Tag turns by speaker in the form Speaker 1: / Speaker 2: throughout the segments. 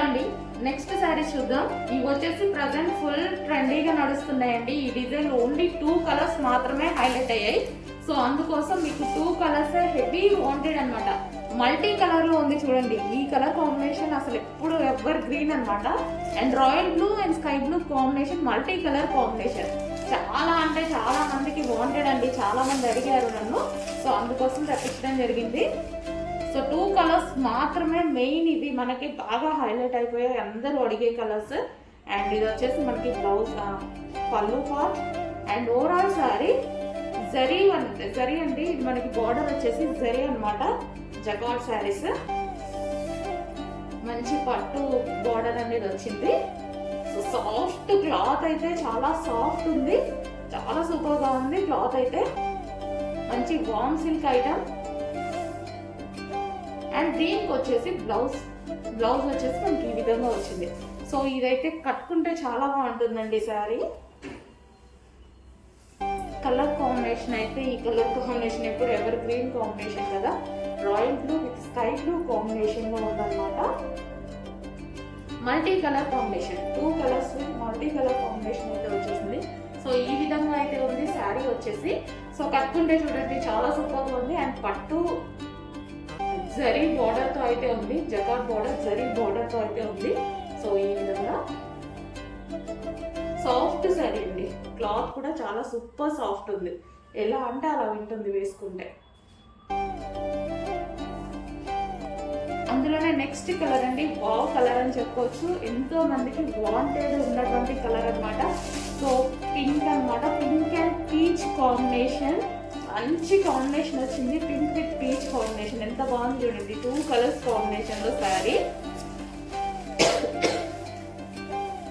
Speaker 1: అండి నెక్స్ట్ శారీస్ చూద్దాం. ఇవి వచ్చేసి ప్రజెంట్ ఫుల్ ట్రెండీగా నడుస్తున్నాయండి. ఈ డిజైన్ ఓన్లీ 2 కలర్స్ మాత్రమే హైలైట్ అయ్యాయి. సో అందుకోసం మీకు 2 కలర్స్ హెవీ వాంటెడ్ అనమాట. మల్టీ కలర్ లో ఉంది చూడండి. ఈ కలర్ కాంబినేషన్ అసలు ఎప్పుడు ఎవర్ గ్రీన్ అనమాట. And royal blue and sky blue combination, multi colour combination. చాలా అంటే చాలా మందికి వాంటెడ్ అండి. చాలా మంది అడిగారు నన్ను, సో అందుకోసం తెప్పించడం జరిగింది. సో 2 కలర్స్ మాత్రమే మెయిన్, ఇవి మనకి బాగా హైలైట్ అయిపోయాయి, అందరూ అడిగే కలర్స్. అండ్ ఇది వచ్చేసి మనకి బ్లౌజ్, పళ్ళు part and overall sorry zari అండి. ఇది మనకి బార్డర్ వచ్చేసి జరీ అనమాట. జకార్డ్ శారీస్, మంచి పట్టు బార్డర్ అనేది వచ్చింది. సో సాఫ్ట్ క్లాత్ అయితే చాలా సాఫ్ట్ ఉంది, చాలా సూపర్ గా ఉంది క్లాత్ అయితే. మంచి వామ్ సిల్క్ ఐటమ్. అండ్ దీనికి వచ్చేసి బ్లౌజ్ వచ్చేసి మనకి ఈ విధంగా వచ్చింది. సో ఇదైతే కట్టుకుంటే చాలా బాగుంటుందండి శారీ. కలర్ కాంబినేషన్ అయితే, ఈ కలర్ కాంబినేషన్ ఎప్పుడు ఎవర్ గ్రీన్ కాంబినేషన్ కదా. Royal blue with sky blue combination లో ఉందన్నమాట. Multi colour combination, 2 colours with multi colour combination అయితే వచ్చేసింది. సో ఈ విధంగా అయితే ఉంది శారీ వచ్చేసి. సో కట్టుకుంటే చూడండి చాలా సూపర్ గా ఉంది. అండ్ పట్టు జరీ బోర్డర్ తో అయితే ఉంది, జకార్డ్ బోర్డర్ జరీ బోర్డర్ తో అయితే ఉంది. సో ఈ విధంగా సాఫ్ట్ శారీ అండి. క్లాత్ కూడా చాలా సూపర్ సాఫ్ట్ ఉంది. ఎలా అంటే అలా ఉంటుంది వేసుకుంటే. అందులోనే నెక్స్ట్ కలర్ అండి, వావ్ కలర్ అని చెప్పుకోవచ్చు. ఎంతో మందికి వాంటెడ్ ఉన్నటువంటి కలర్ అనమాట. సో పింక్ అనమాట, పింక్ అండ్ పీచ్ కాంబినేషన్. మంచి కాంబినేషన్ వచ్చింది, పింక్ విత్ పీచ్ కాంబినేషన్. ఎంత బాగుంది చూడండి, 2 కలర్స్ కాంబినేషన్ లో శారీ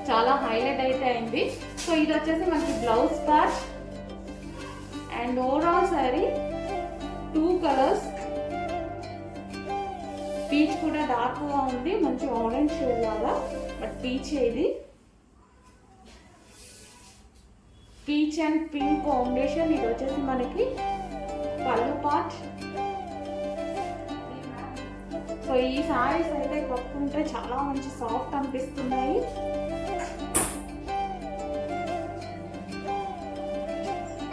Speaker 1: చాలా హైలైట్ అయితే అయింది. సో ఇది వచ్చేసి మనకి blouse part and overall sari 2 colours. Peach కూడా డార్క్ గా ఉంది, మంచి ఆరెంజ్ షేడ్ లాగా, బట్ పీచ్ ఇది పీచ్ అండ్ పింక్ కాంబినేషన్. ఇది వచ్చేసి మనకి పళ్ళు పార్ట్. సో ఈ సారీస్ అయితే కట్టుకుంటే చాలా మంచి సాఫ్ట్ అనిపిస్తున్నాయి.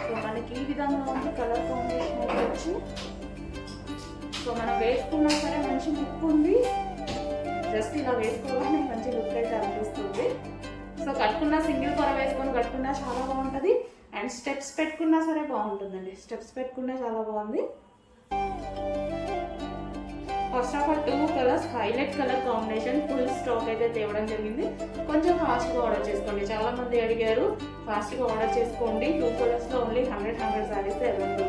Speaker 1: సో మనకి ఈ విధంగా ఉంది కలర్ కాంబినేషన్ అయితే వచ్చి. సో మనం వేసుకున్నా సరే మంచి లుక్ ఉంది. జస్ట్ ఇలా వేసుకోవాలని మంచి లుక్ అయితే అనిపిస్తుంది. సో కట్టుకున్నా సింగిల్ పొర వేసుకొని కట్టుకున్నా చాలా బాగుంటుంది. అండ్ స్టెప్స్ పెట్టుకున్నా సరే బాగుంటుందండి. స్టెప్స్ పెట్టుకున్నా చాలా బాగుంది. First of all 2 colours highlight colour combination full stock అయితే తేవడం జరిగింది. కొంచెం ఫాస్ట్గా ఆర్డర్ చేసుకోండి, చాలా మంది అడిగారు. ఫాస్ట్గా ఆర్డర్ చేసుకోండి. 2 కలర్స్లో ఓన్లీ 100 శారీస్ అవైలబుల్